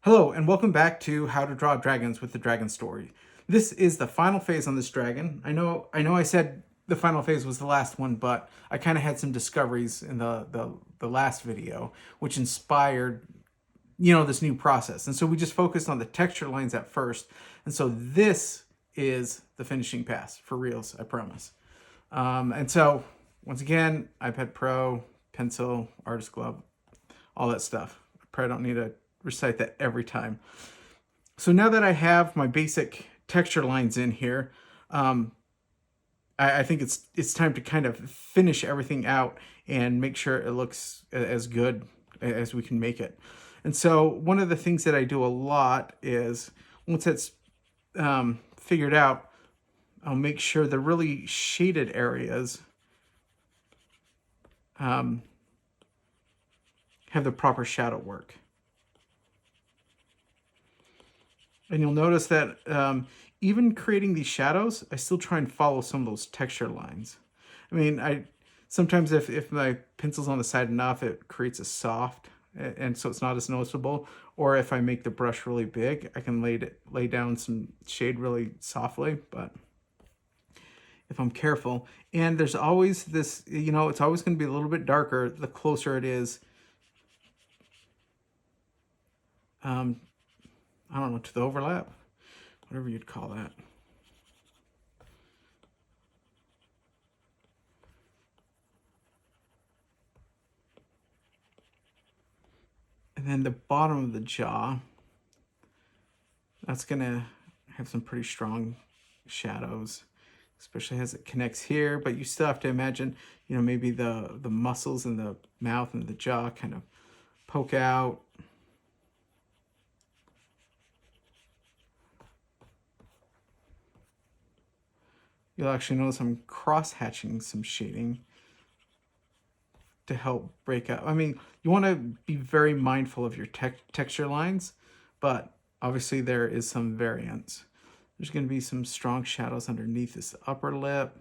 Hello, and welcome back to How to Draw Dragons with the Dragon Story. This is the final phase on this dragon. I said the final phase was the last one, but I kind of had some discoveries in the last video, which inspired, this new process. And so we just focused on the texture lines at first. And so this is the finishing pass, for reals, I promise. And so, once again, iPad Pro, pencil, artist glove, all that stuff. I probably don't need to recite that every time. So now that I have my basic texture lines in here, I think it's time to kind of finish everything out and make sure it looks as good as we can make it. And so one of the things that I do a lot is once it's figured out, I'll make sure the really shaded areas have the proper shadow work. And you'll notice that even creating these shadows, I still try and follow some of those texture lines. I mean, I sometimes if my pencil's on the side enough, it creates a soft, and so it's not as noticeable. Or if I make the brush really big, I can lay down some shade really softly, but if I'm careful. And there's always this, it's always going to be a little bit darker the closer it is, I don't know, to the overlap, whatever you'd call that. And then the bottom of the jaw, that's gonna have some pretty strong shadows, especially as it connects here. But you still have to imagine, maybe the muscles in the mouth and the jaw kind of poke out. You'll actually notice I'm cross-hatching some shading to help break up. I mean, you want to be very mindful of your texture lines, but obviously there is some variance. There's going to be some strong shadows underneath this upper lip,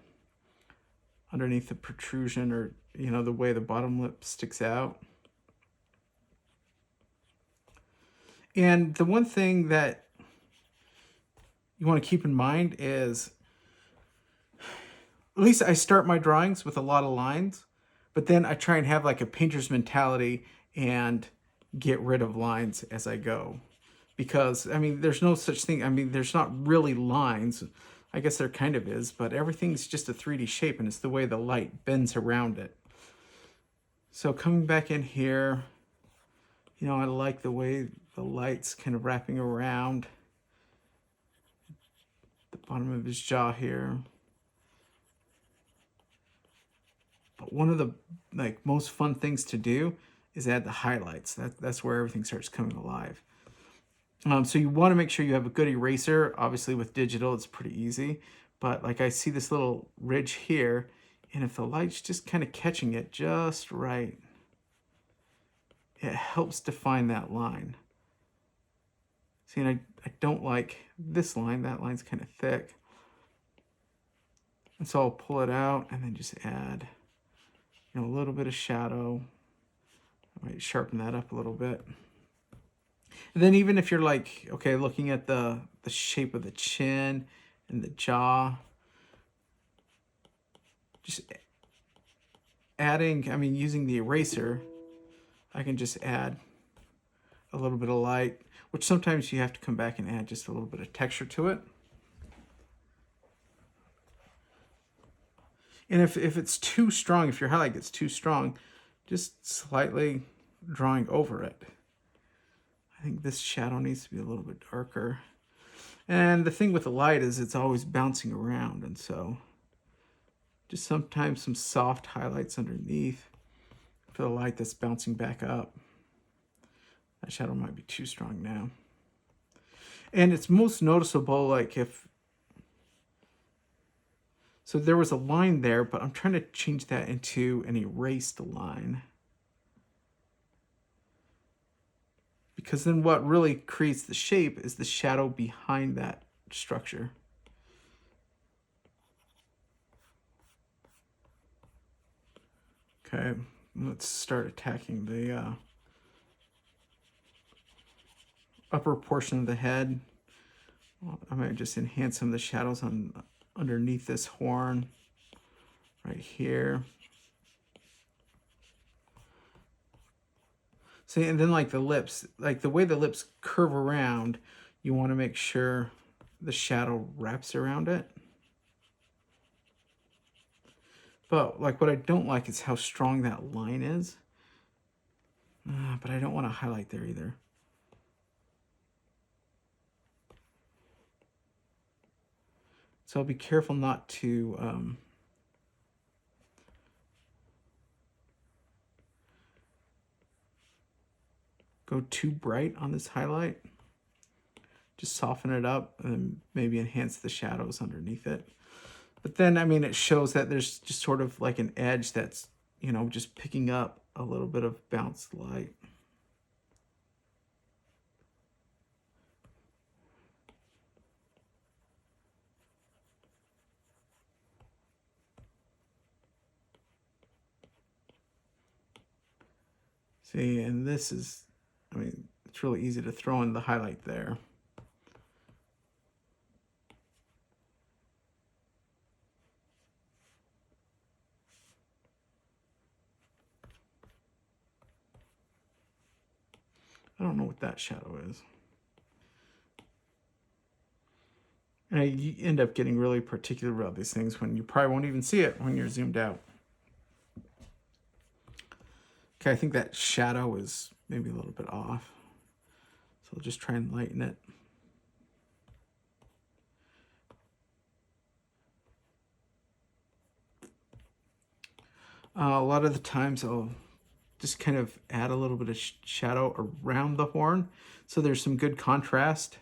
underneath the protrusion, or the way the bottom lip sticks out. And the one thing that you want to keep in mind is, at least I start my drawings with a lot of lines, but then I try and have like a painter's mentality and get rid of lines as I go. Because, I mean, there's no such thing. I mean, there's not really lines. I guess there kind of is, but everything's just a 3D shape, and it's the way the light bends around it. So coming back in here, I like the way the light's kind of wrapping around the bottom of his jaw here. But one of the most fun things to do is add the highlights. That's where everything starts coming alive. So you want to make sure you have a good eraser. Obviously with digital, it's pretty easy. But like I see this little ridge here, and if the light's just kind of catching it just right, it helps define that line. See, and I don't like this line. That line's kind of thick. And so I'll pull it out and then just add, a little bit of shadow. I might sharpen that up a little bit. And then even if you're like, okay, looking at the shape of the chin and the jaw, just adding, I mean, using the eraser, I can just add a little bit of light, which sometimes you have to come back and add just a little bit of texture to it. And if it's too strong, if your highlight gets too strong, just slightly drawing over it. I think this shadow needs to be a little bit darker. And the thing with the light is it's always bouncing around, and so just sometimes some soft highlights underneath for the light that's bouncing back up. That shadow might be too strong now. And it's most noticeable like if, so there was a line there, but I'm trying to change that into an erased line. Because then what really creates the shape is the shadow behind that structure. Okay, let's start attacking the upper portion of the head. I might just enhance some of the shadows on underneath this horn right here. See, and then like the lips, like the way the lips curve around, you want to make sure the shadow wraps around it. But like what I don't like is how strong that line is. But I don't want to highlight there either. So I'll be careful not to go too bright on this highlight. Just soften it up and then maybe enhance the shadows underneath it. But then, I mean, it shows that there's just sort of like an edge that's, you know, just picking up a little bit of bounced light. See, and this is, I mean, it's really easy to throw in the highlight there. I don't know what that shadow is. And you end up getting really particular about these things when you probably won't even see it when you're zoomed out. Okay, I think that shadow is maybe a little bit off. So I'll just try and lighten it. A lot of the times I'll just kind of add a little bit of shadow around the horn. So there's some good contrast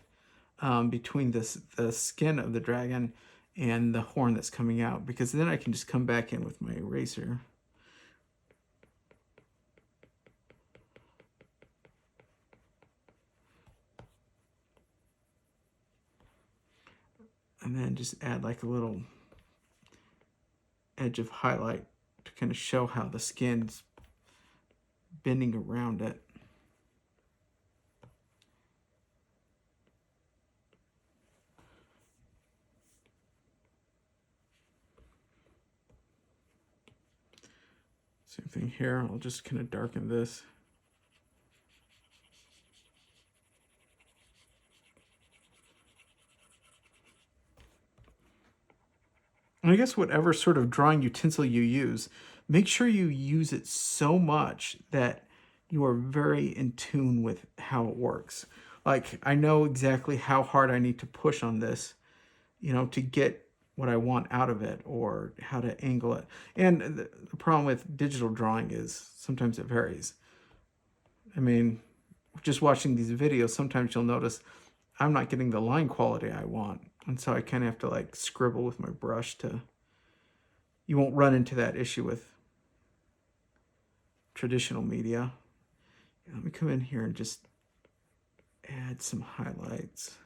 between the skin of the dragon and the horn that's coming out, because then I can just come back in with my eraser. And then just add like a little edge of highlight to kind of show how the skin's bending around it. Same thing here, I'll just kind of darken this. And I guess whatever sort of drawing utensil you use, make sure you use it so much that you are very in tune with how it works. Like, I know exactly how hard I need to push on this, you know, to get what I want out of it, or how to angle it. And the problem with digital drawing is sometimes it varies. I mean, just watching these videos, sometimes you'll notice I'm not getting the line quality I want. And so I kind of have to like scribble with my brush to, you won't run into that issue with traditional media. Let me come in here and just add some highlights.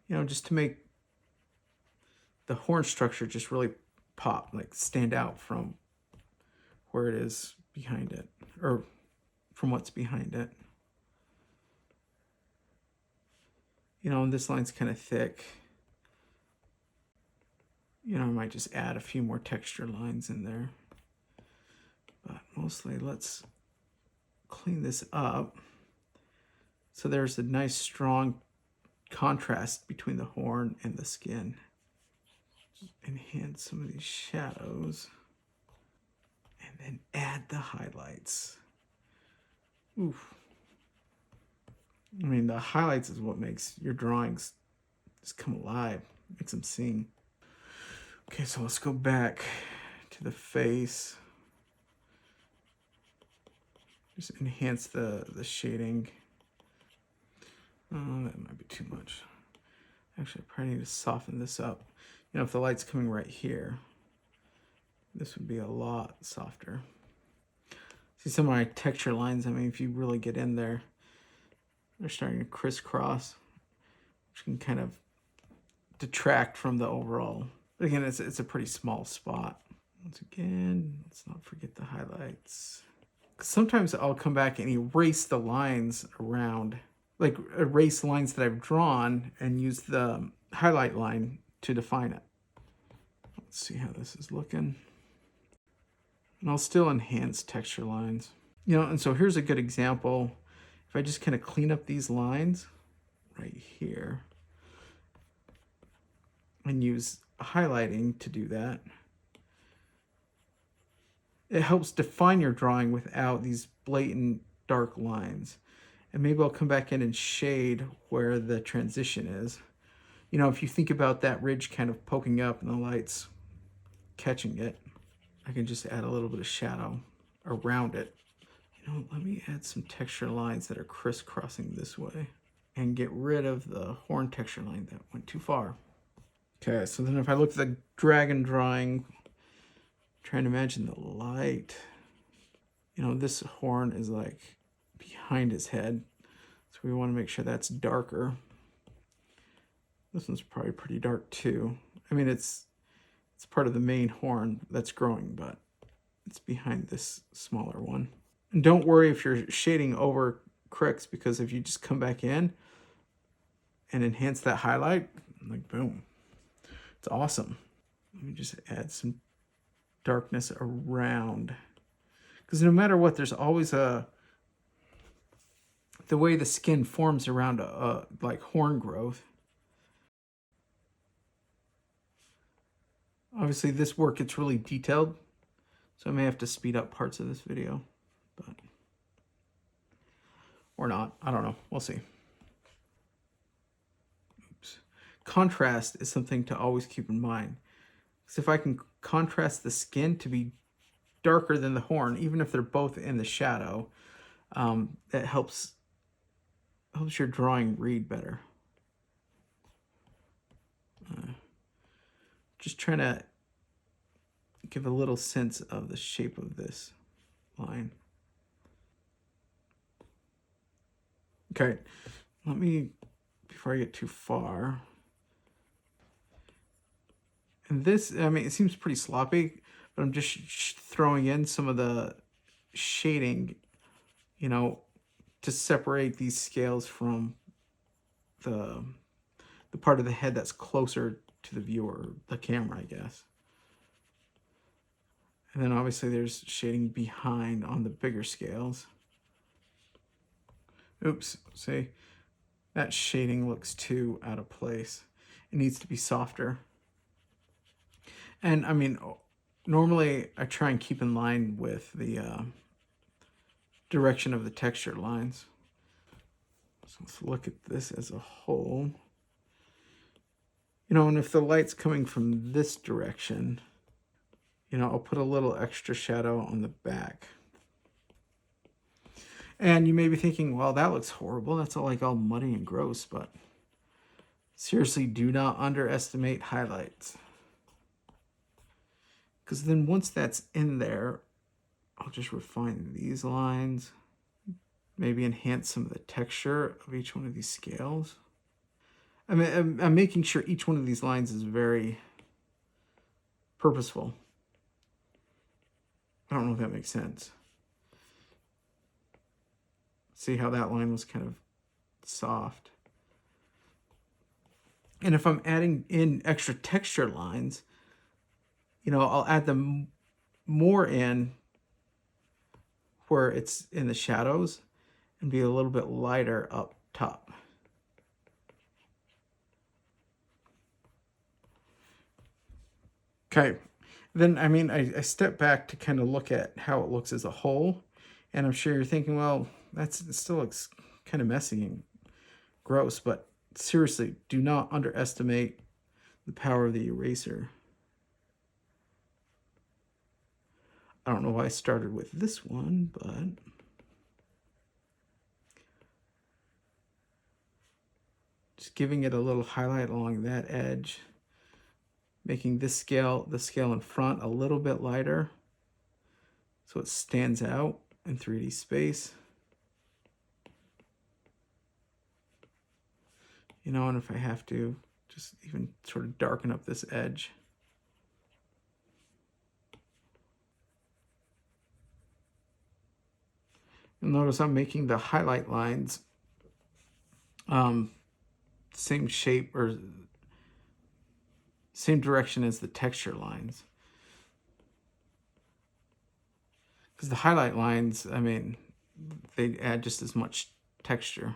You know, just to make the horn structure just really pop, like stand out from where it is behind it, or from what's behind it. You know, and this line's kind of thick. You know, I might just add a few more texture lines in there. But mostly let's clean this up. So there's a nice strong contrast between the horn and the skin. Just enhance some of these shadows. And then add the highlights. Oof. I mean, the highlights is what makes your drawings just come alive, makes them sing. Okay, so let's go back to the face. Just enhance the shading. Oh, that might be too much. Actually, I probably need to soften this up. You know, if the light's coming right here, this would be a lot softer. See some of my texture lines, I mean, if you really get in there, they're starting to crisscross, which can kind of detract from the overall. But again, it's a pretty small spot. Once again, let's not forget the highlights. Sometimes I'll come back and erase the lines around, like erase lines that I've drawn and use the highlight line to define it. Let's see how this is looking. And I'll still enhance texture lines. You know, and so here's a good example. If I just kind of clean up these lines right here and use highlighting to do that, it helps define your drawing without these blatant dark lines. And maybe I'll come back in and shade where the transition is. You know, if you think about that ridge kind of poking up and the light's catching it, I can just add a little bit of shadow around it. You know, let me add some texture lines that are crisscrossing this way and get rid of the horn texture line that went too far. Okay, so then if I look at the dragon drawing, trying to imagine the light, you know, this horn is like behind his head, so we want to make sure that's darker. This one's probably pretty dark too. I mean, it's part of the main horn that's growing, but it's behind this smaller one. And don't worry if you're shading over cricks, because if you just come back in and enhance that highlight, like boom, it's awesome. Let me just add some darkness around, because no matter what, there's always the way the skin forms around a like horn growth. Obviously this work gets really detailed, so I may have to speed up parts of this video, but or not, I don't know, we'll see. Oops. Contrast is something to always keep in mind, because if I can contrast the skin to be darker than the horn, even if they're both in the shadow, that helps your drawing read better. Just trying to give a little sense of the shape of this line. Okay, let me, before I get too far, and this, I mean, it seems pretty sloppy, but I'm just throwing in some of the shading, you know, to separate these scales from the part of the head that's closer to the viewer, the camera, I guess. And then obviously there's shading behind on the bigger scales. Oops, see, that shading looks too out of place. It needs to be softer. And I mean, normally I try and keep in line with the direction of the texture lines. So let's look at this as a whole. You know, and if the light's coming from this direction, you know, I'll put a little extra shadow on the back. And you may be thinking, well, that looks horrible. That's all like all muddy and gross, but seriously, do not underestimate highlights. Because then once that's in there, I'll just refine these lines, maybe enhance some of the texture of each one of these scales. I mean, I'm making sure each one of these lines is very purposeful. I don't know if that makes sense. See how that line was kind of soft. And if I'm adding in extra texture lines, you know, I'll add them more in where it's in the shadows and be a little bit lighter up top. Okay, then, I mean, I step back to kind of look at how it looks as a whole, and I'm sure you're thinking, well, it still looks kind of messy and gross, but seriously, do not underestimate the power of the eraser. I don't know why I started with this one, but just giving it a little highlight along that edge, making this scale, the scale in front, a little bit lighter so it stands out in 3D space. You know, and if I have to, just even sort of darken up this edge. You'll notice I'm making the highlight lines same shape or same direction as the texture lines. Because the highlight lines, I mean, they add just as much texture.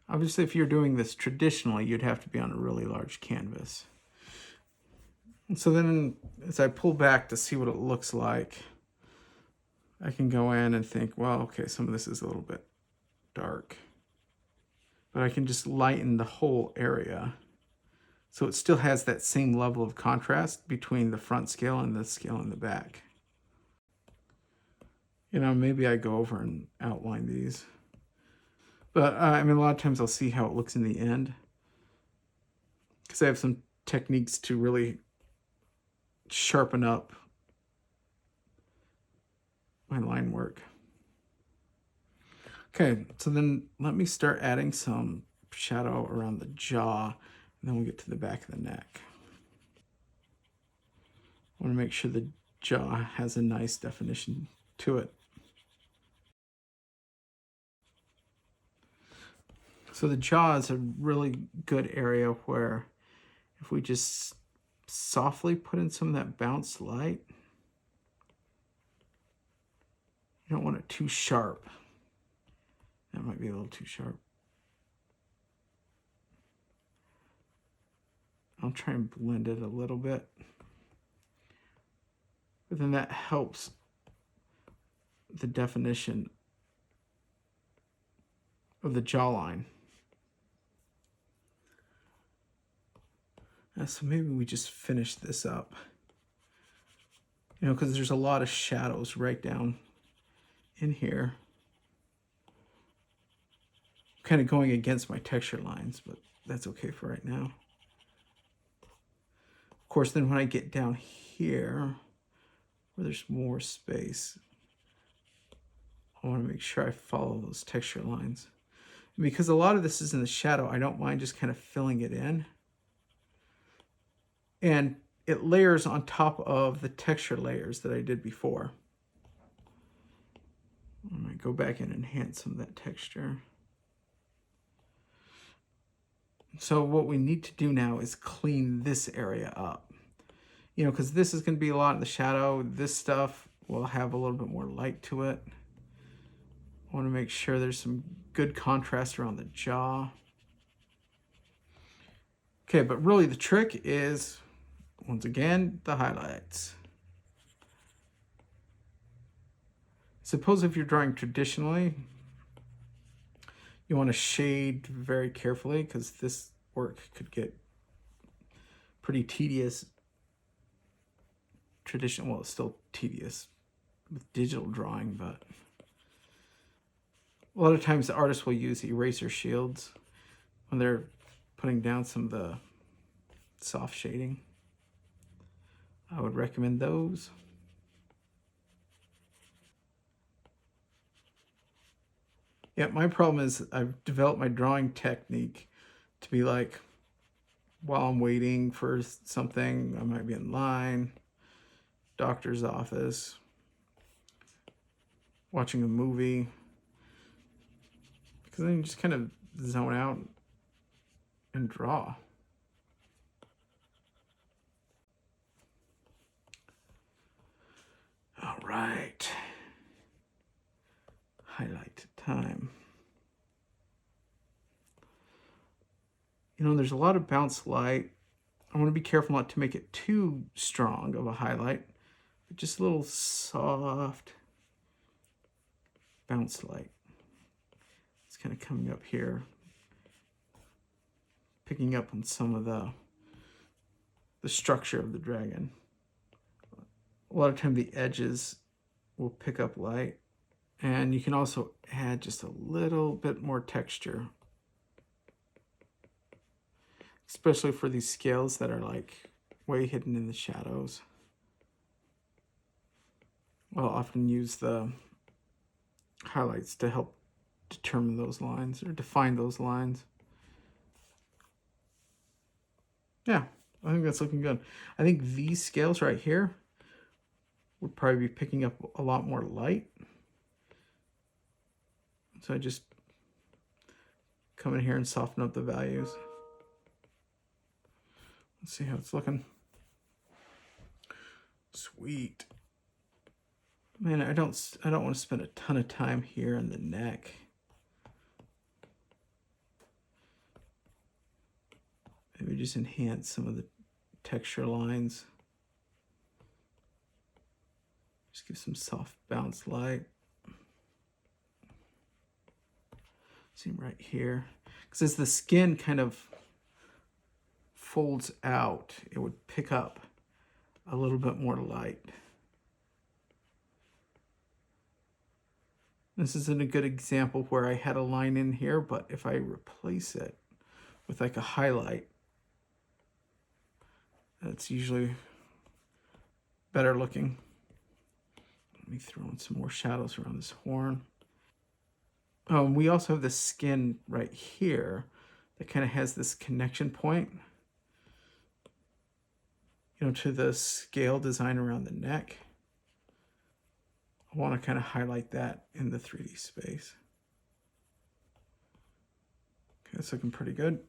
Obviously, if you're doing this traditionally, you'd have to be on a really large canvas. And so then as I pull back to see what it looks like, I can go in and think, well, okay, some of this is a little bit dark. But I can just lighten the whole area. So it still has that same level of contrast between the front scale and the scale in the back. You know, maybe I go over and outline these. But I mean, a lot of times I'll see how it looks in the end, because I have some techniques to really sharpen up my line work. Okay, so then let me start adding some shadow around the jaw, and then we'll get to the back of the neck. I want to make sure the jaw has a nice definition to it. So the jaw is a really good area where if we just softly put in some of that bounced light, you don't want it too sharp. That might be a little too sharp. I'll try and blend it a little bit. But then that helps the definition of the jawline. So maybe we just finish this up. You know, because there's a lot of shadows right down in here. Kind of going against my texture lines, but that's okay for right now. Of course, then when I get down here, where there's more space, I want to make sure I follow those texture lines. And because a lot of this is in the shadow, I don't mind just kind of filling it in. And it layers on top of the texture layers that I did before. I might go back and enhance some of that texture. So what we need to do now is clean this area up. You know, because this is going to be a lot in the shadow. This stuff will have a little bit more light to it. I want to make sure there's some good contrast around the jaw. Okay, but really the trick is, once again, the highlights. Suppose if you're drawing traditionally, you want to shade very carefully, because this work could get pretty tedious. Traditional, well, it's still tedious with digital drawing, but a lot of times the artists will use eraser shields when they're putting down some of the soft shading. I would recommend those. Yeah, my problem is I've developed my drawing technique to be like, while I'm waiting for something, I might be in line, doctor's office, watching a movie, because then you just kind of zone out and draw. All right. Highlight time. You know, there's a lot of bounce light. I want to be careful not to make it too strong of a highlight, but just a little soft bounce light. It's kind of coming up here, picking up on some of the structure of the dragon. A lot of time the edges will pick up light, and you can also add just a little bit more texture, especially for these scales that are like way hidden in the shadows. I'll often use the highlights to help determine those lines or define those lines. Yeah, I think that's looking good. I think these scales right here would probably be picking up a lot more light. So I just come in here and soften up the values. Let's see how it's looking. Sweet. Man, I don't want to spend a ton of time here in the neck. Maybe just enhance some of the texture lines. Just give some soft bounce light. Same right here. Because as the skin kind of folds out, it would pick up a little bit more light. This isn't a good example where I had a line in here, but if I replace it with like a highlight, that's usually better looking. Let me throw in some more shadows around this horn. We also have the skin right here that kind of has this connection point, you know, to the scale design around the neck. I want to kind of highlight that in the 3D space. Okay, it's looking pretty good.